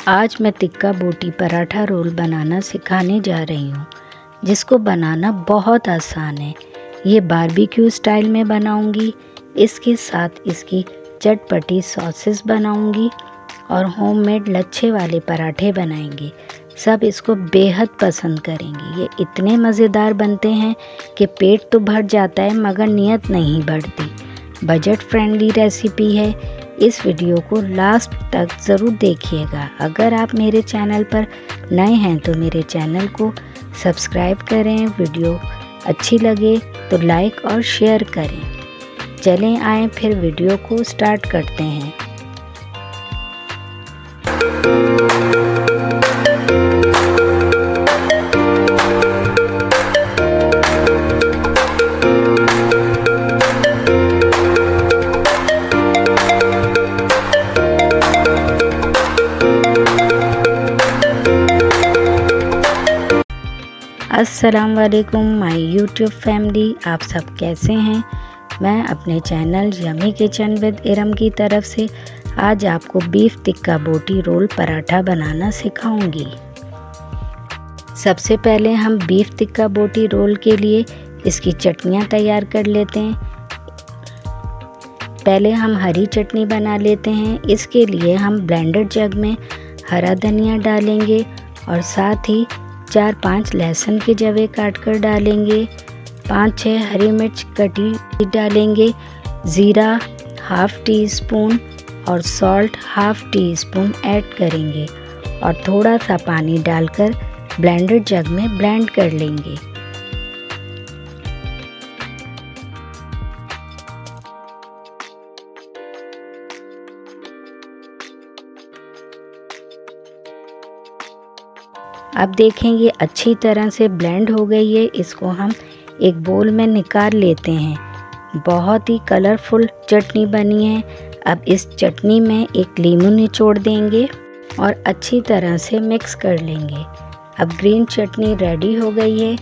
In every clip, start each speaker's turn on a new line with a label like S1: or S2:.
S1: आज मैं टिक्का बोटी पराठा रोल बनाना सिखाने जा रही हूँ, जिसको बनाना बहुत आसान है। ये बारबेक्यू स्टाइल में बनाऊंगी। इसके साथ इसकी चटपटी सॉसेस बनाऊंगी और होममेड लच्छे वाले पराठे बनाएंगे। सब इसको बेहद पसंद करेंगे। ये इतने मज़ेदार बनते हैं कि पेट तो भर जाता है मगर नीयत नहीं बढ़ती। बजट फ्रेंडली रेसिपी है। इस वीडियो को लास्ट तक ज़रूर देखिएगा। अगर आप मेरे चैनल पर नए हैं तो मेरे चैनल को सब्सक्राइब करें। वीडियो अच्छी लगे तो लाइक और शेयर करें। चलें आएँ फिर वीडियो को स्टार्ट करते हैं। अस्सलाम वालेकुम माय यूट्यूब फैमिली, आप सब कैसे हैं। मैं अपने channel yummy kitchen with Iram की तरफ से आज आपको बीफ टिक्का बोटी रोल पराठा बनाना सिखाऊंगी। सबसे पहले हम बीफ टिक्का बोटी रोल के लिए इसकी चटनियाँ तैयार कर लेते हैं। पहले हम हरी चटनी बना लेते हैं। इसके लिए हम ब्लेंडर जग में हरा धनिया डालेंगे और साथ ही 4-5 लहसुन के जवे काट कर डालेंगे। 5-6 हरी मिर्च कटी डालेंगे। ज़ीरा ½ टी स्पून और सॉल्ट ½ टी स्पून ऐड करेंगे और थोड़ा सा पानी डालकर ब्लेंडर जग में ब्लेंड कर लेंगे। अब देखेंगे अच्छी तरह से ब्लेंड हो गई है। इसको हम एक बोल में निकाल लेते हैं। बहुत ही कलरफुल चटनी बनी है। अब इस चटनी में एक नींबू निचोड़ देंगे और अच्छी तरह से मिक्स कर लेंगे। अब ग्रीन चटनी रेडी हो गई है।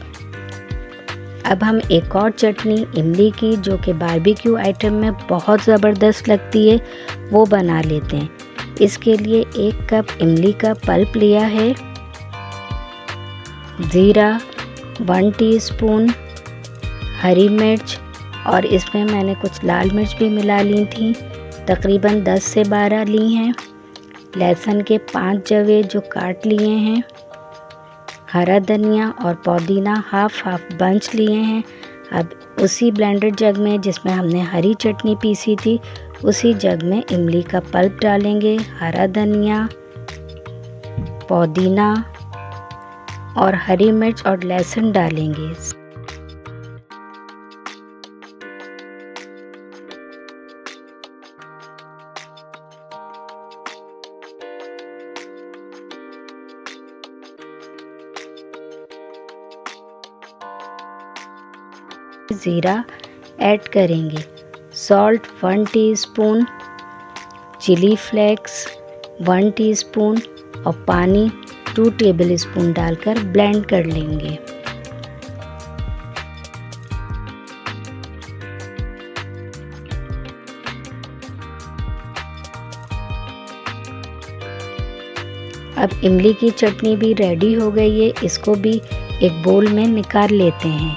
S1: अब हम एक और चटनी इमली की, जो कि बारबेक्यू आइटम में बहुत ज़बरदस्त लगती है, वो बना लेते हैं। इसके लिए 1 कप इमली का पल्प लिया है। ज़ीरा 1 टीस्पून, हरी मिर्च और इसमें मैंने कुछ लाल मिर्च भी मिला ली थी, तकरीबन 10 से 12 ली हैं। लहसुन के 5 जवे जो काट लिए हैं। हरा धनिया और पुदीना हाफ बंच लिए हैं। अब उसी ब्लेंडर जग में जिसमें हमने हरी चटनी पीसी थी, उसी जग में इमली का पल्प डालेंगे, हरा धनिया, पुदीना और हरी मिर्च और लहसुन डालेंगे। ज़ीरा ऐड करेंगे। Salt 1 teaspoon, chilli flakes 1 teaspoon और पानी 2 टेबलस्पून डालकर ब्लेंड कर लेंगे। अब इमली की चटनी भी रेडी हो गई है। इसको भी एक बोल में निकाल लेते हैं।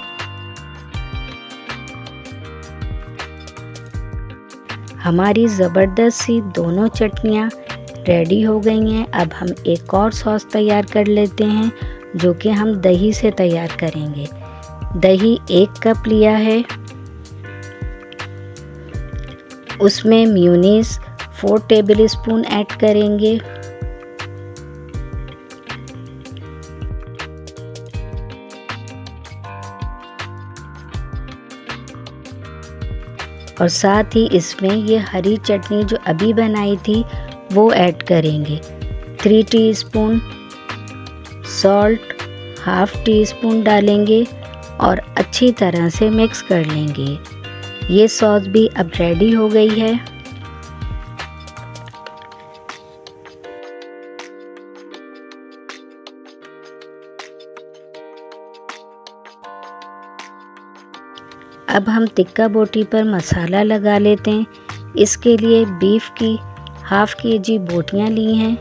S1: हमारी ज़बरदस्त सी दोनों चटनियाँ रेडी हो गई हैं। अब हम एक और सॉस तैयार कर लेते हैं, जो कि हम दही से तैयार करेंगे। दही 1 कप लिया है। उसमें मेयोनीज 4 टेबलस्पून ऐड करेंगे। और साथ ही इसमें ये हरी चटनी जो अभी बनाई थी वो ऐड करेंगे। 3 टीस्पून सॉल्ट ½ टीस्पून डालेंगे और अच्छी तरह से मिक्स कर लेंगे। ये सॉस भी अब रेडी हो गई है। अब हम टिक्का बोटी पर मसाला लगा लेते हैं। इसके लिए बीफ की ½ kg बोटियाँ ली हैं।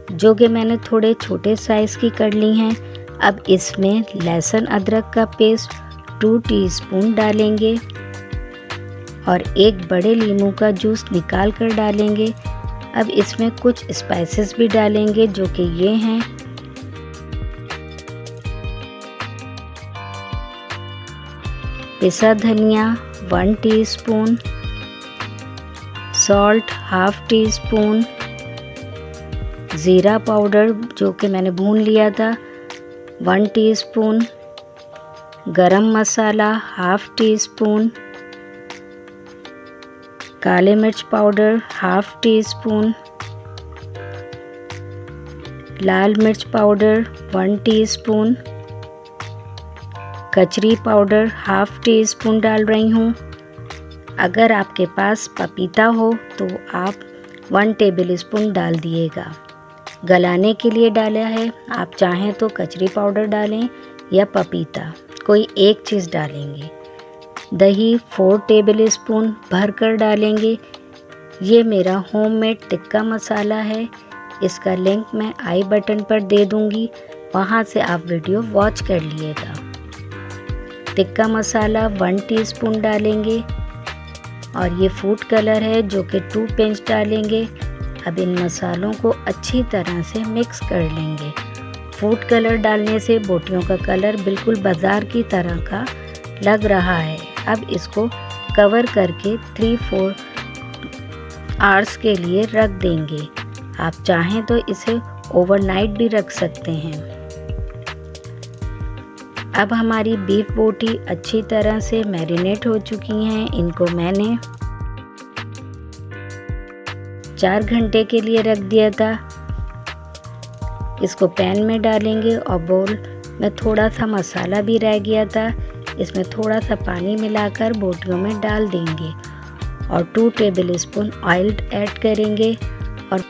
S1: जो कि मैंने थोड़े छोटे साइज़ की कर ली हैं। अब इसमें लहसुन अदरक का पेस्ट 2 टीस्पून डालेंगे और एक बड़े नींबू का जूस निकाल कर डालेंगे। अब इसमें कुछ स्पाइसेस भी डालेंगे जो कि ये हैं पिसा धनिया 1 teaspoon, salt half tea spoon, ज़ीरा पाउडर जो कि मैंने भून लिया था 1 टीस्पून, गरम मसाला हाफ टी स्पून, काले मिर्च पाउडर हाफ टी स्पून, लाल मिर्च पाउडर 1 टीस्पून, कचरी पाउडर हाफ टी स्पून डाल रही हूँ। अगर आपके पास पपीता हो तो आप 1 टेबल स्पून डाल दिएगा। गलाने के लिए डाला है, आप चाहें तो कचरी पाउडर डालें या पपीता, कोई एक चीज़ डालेंगे। दही 4 टेबल स्पून भर कर डालेंगे। ये मेरा होममेड टिक्का मसाला है, इसका लिंक मैं आई बटन पर दे दूँगी, वहाँ से आप वीडियो वॉच कर लिएगा। टिक्का मसाला 1 टीस्पून डालेंगे और ये फूड कलर है जो कि 2 पिंच डालेंगे। अब इन मसालों को अच्छी तरह से मिक्स कर लेंगे। फूड कलर डालने से बोटियों का कलर बिल्कुल बाज़ार की तरह का लग रहा है। अब इसको कवर करके 3-4 आवर्स के लिए रख देंगे। आप चाहें तो इसे ओवरनाइट भी रख सकते हैं। अब हमारी बीफ बोटी अच्छी तरह से मैरिनेट हो चुकी हैं। इनको मैंने 4 घंटे के लिए रख दिया था। इसको पैन में डालेंगे और बोल में थोड़ा सा मसाला भी रह गया था, इसमें थोड़ा सा पानी मिलाकर बोटियों में डाल देंगे और 2 टेबल स्पून ऑयल ऐड करेंगे और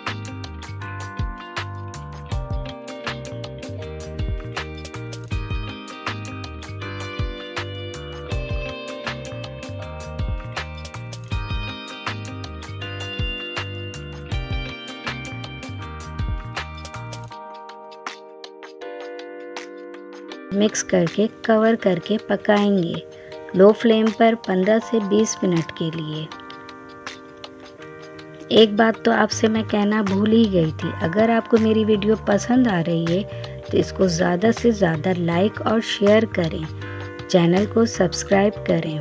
S1: मिक्स करके कवर करके पकाएंगे लो फ्लेम पर 15 से 20 मिनट के लिए। एक बात तो आपसे मैं कहना भूल ही गई थी, अगर आपको मेरी वीडियो पसंद आ रही है तो इसको ज़्यादा से ज़्यादा लाइक और शेयर करें, चैनल को सब्सक्राइब करें।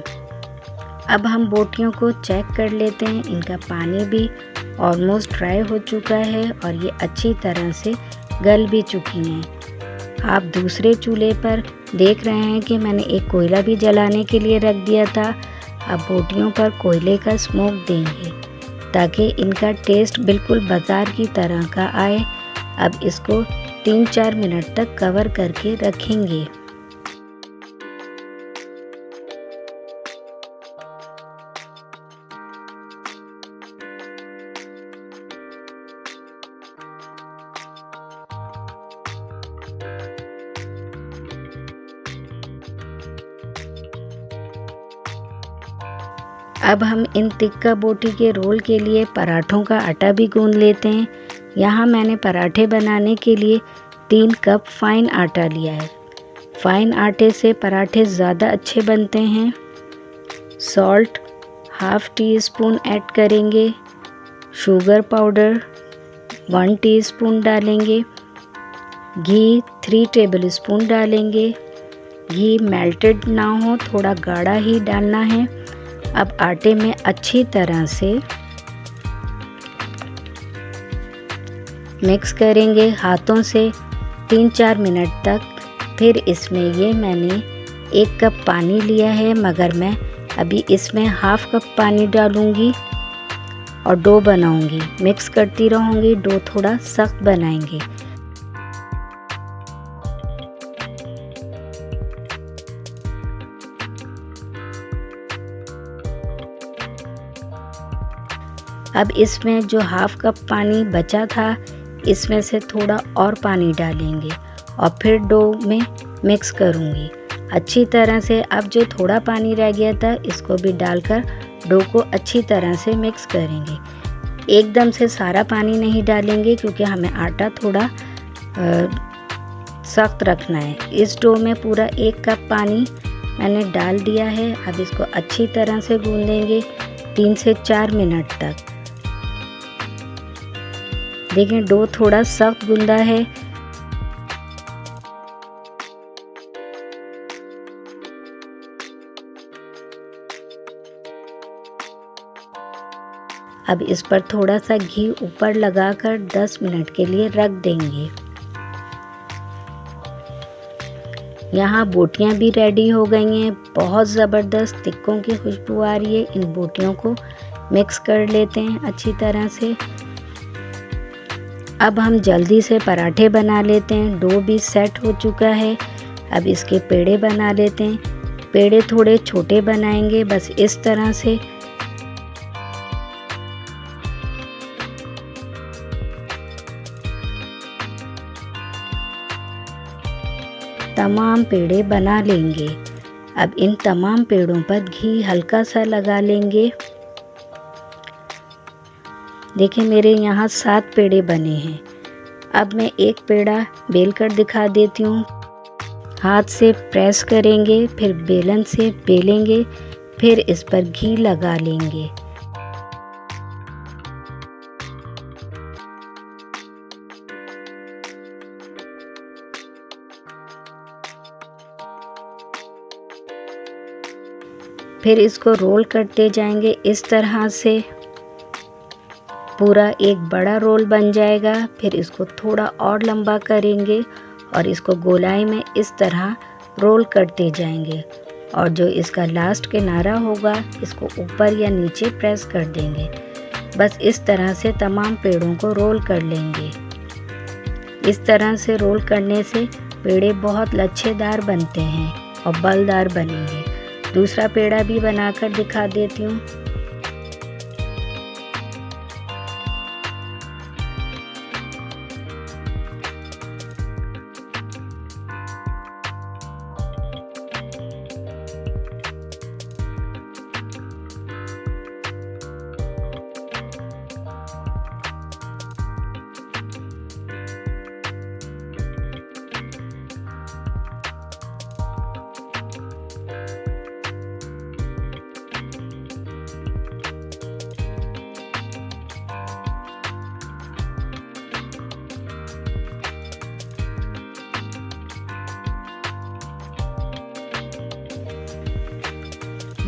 S1: अब हम बोटियों को चेक कर लेते हैं। इनका पानी भी ऑलमोस्ट ड्राई हो चुका है और ये अच्छी तरह से गल भी चुकी हैं। आप दूसरे चूल्हे पर देख रहे हैं कि मैंने एक कोयला भी जलाने के लिए रख दिया था। अब बोटियों पर कोयले का स्मोक देंगे ताकि इनका टेस्ट बिल्कुल बाज़ार की तरह का आए। अब इसको 3-4 मिनट तक कवर करके रखेंगे। अब हम इन टिक्का बोटी के रोल के लिए पराठों का आटा भी गूंद लेते हैं। यहाँ मैंने पराठे बनाने के लिए 3 कप फाइन आटा लिया है। फाइन आटे से पराठे ज़्यादा अच्छे बनते हैं। Salt half tea spoon add करेंगे। शुगर पाउडर 1 टीस्पून डालेंगे। घी 3 टेबल स्पून डालेंगे। घी मेल्टेड ना हो, थोड़ा गाढ़ा ही डालना है। अब आटे में अच्छी तरह से मिक्स करेंगे हाथों से 3-4 मिनट तक। फिर इसमें ये मैंने 1 कप पानी लिया है, मगर मैं अभी इसमें हाफ कप पानी डालूँगी और डो बनाऊँगी। मिक्स करती रहूँगी, डो थोड़ा सख्त बनाएंगे। अब इसमें जो हाफ कप पानी बचा था, इसमें से थोड़ा और पानी डालेंगे और फिर डो में मिक्स करूँगी अच्छी तरह से। अब जो थोड़ा पानी रह गया था, इसको भी डालकर डो को अच्छी तरह से मिक्स करेंगे। एकदम से सारा पानी नहीं डालेंगे क्योंकि हमें आटा थोड़ा सख्त रखना है। इस डो में पूरा 1 कप पानी मैंने डाल दिया है। अब इसको अच्छी तरह से गूंदेंगे 3 से 4 मिनट तक। देखें डो थोड़ा सख्त गूंदा है। अब इस पर थोड़ा सा घी ऊपर लगाकर 10 मिनट के लिए रख देंगे। यहाँ बोटियाँ भी रेडी हो गई हैं। बहुत ज़बरदस्त टिक्कों की खुशबू आ रही है। इन बोटियों को मिक्स कर लेते हैं अच्छी तरह से। अब हम जल्दी से पराठे बना लेते हैं। डो भी सेट हो चुका है। अब इसके पेड़े बना लेते हैं। पेड़े थोड़े छोटे बनाएंगे, बस इस तरह से। तमाम पेड़े बना लेंगे। अब इन तमाम पेड़ों पर घी हल्का सा लगा लेंगे। देखिए मेरे यहाँ 7 पेड़े बने हैं। अब मैं एक पेड़ा बेल कर दिखा देती हूँ। हाथ से प्रेस करेंगे, फिर बेलन से बेलेंगे, फिर इस पर घी लगा लेंगे। फिर इसको रोल करते जाएंगे इस तरह से। पूरा एक बड़ा रोल बन जाएगा। फिर इसको थोड़ा और लंबा करेंगे और इसको गोलाई में इस तरह रोल करते जाएंगे। और जो इसका लास्ट किनारा होगा इसको ऊपर या नीचे प्रेस कर देंगे। बस इस तरह से तमाम पेड़ों को रोल कर लेंगे। इस तरह से रोल करने से पेड़े बहुत लच्छेदार बनते हैं और बलदार बनेंगे। दूसरा पेड़ा भी बनाकर दिखा देती हूँ।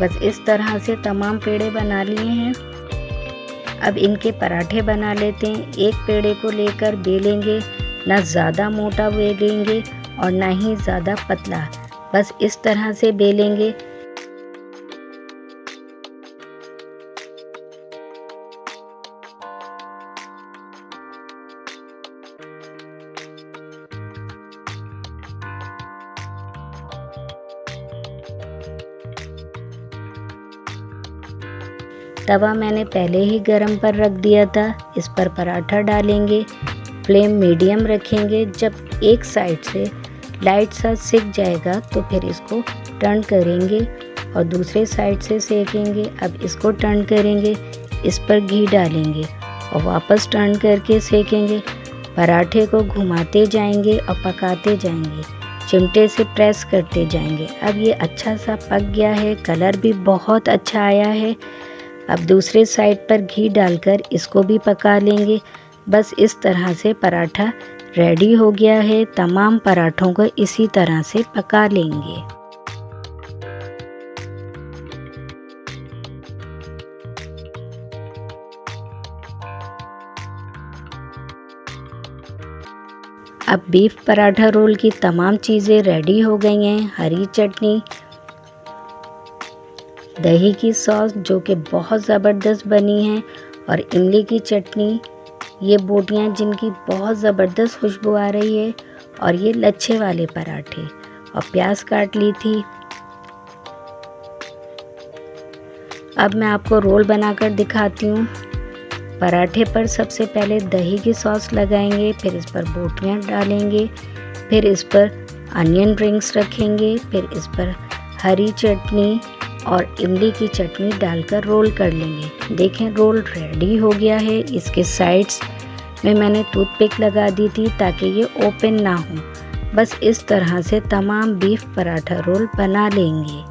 S1: बस इस तरह से तमाम पेड़े बना लिए हैं। अब इनके पराठे बना लेते हैं। एक पेड़े को लेकर बेलेंगे, ना ज़्यादा मोटा बेलेंगे और ना ही ज़्यादा पतला, बस इस तरह से बेलेंगे। तवा मैंने पहले ही गरम पर रख दिया था। इस पर पराठा डालेंगे। फ्लेम मीडियम रखेंगे। जब एक साइड से लाइट सा सिक जाएगा तो फिर इसको टर्न करेंगे और दूसरे साइड से सेकेंगे। अब इसको टर्न करेंगे, इस पर घी डालेंगे और वापस टर्न करके सेकेंगे। पराठे को घुमाते जाएंगे और पकाते जाएंगे, चिमटे से प्रेस करते जाएंगे। अब ये अच्छा सा पक गया है, कलर भी बहुत अच्छा आया है। अब दूसरे साइड पर घी डालकर इसको भी पका लेंगे। बस इस तरह से पराठा रेडी हो गया है। तमाम पराठों को इसी तरह से पका लेंगे। अब बीफ पराठा रोल की तमाम चीज़ें रेडी हो गई हैं। हरी चटनी, दही की सॉस जो कि बहुत ज़बरदस्त बनी है और इमली की चटनी, ये बोटियाँ जिनकी बहुत ज़बरदस्त खुशबू आ रही है, और ये लच्छे वाले पराठे, और प्याज काट ली थी। अब मैं आपको रोल बनाकर दिखाती हूँ। पराठे पर सबसे पहले दही की सॉस लगाएंगे, फिर इस पर बोटियाँ डालेंगे, फिर इस पर अनियन रिंग्स रखेंगे, फिर इस पर हरी चटनी, और इमली की चटनी डालकर रोल कर लेंगे। देखें रोल रेडी हो गया है। इसके साइड्स में मैंने टूथपिक लगा दी थी ताकि ये ओपन ना हो। बस इस तरह से तमाम बीफ पराठा रोल बना लेंगे।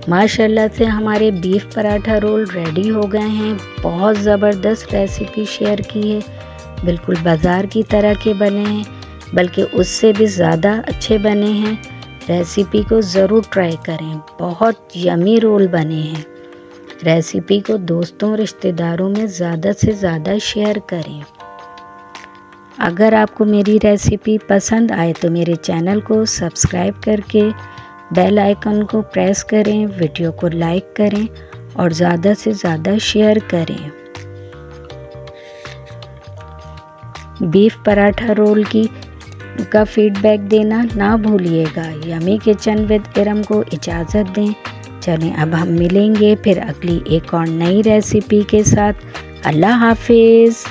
S1: माशाल्लाह से हमारे बीफ पराठा रोल रेडी हो गए हैं। बहुत ज़बरदस्त रेसिपी शेयर की है। बिल्कुल बाज़ार की तरह के बने हैं, बल्कि उससे भी ज़्यादा अच्छे बने हैं। रेसिपी को ज़रूर ट्राई करें। बहुत यमी रोल बने हैं। रेसिपी को दोस्तों रिश्तेदारों में ज़्यादा से ज़्यादा शेयर करें। अगर आपको मेरी रेसिपी पसंद आए तो मेरे चैनल को सब्सक्राइब करके बेल आइकन को प्रेस करें, वीडियो को लाइक करें और ज़्यादा से ज़्यादा शेयर करें। बीफ पराठा रोल का फीडबैक देना ना भूलिएगा। यमी किचन विद इरम को इजाज़त दें। चलें अब हम मिलेंगे फिर अगली एक और नई रेसिपी के साथ। अल्लाह हाफिज़।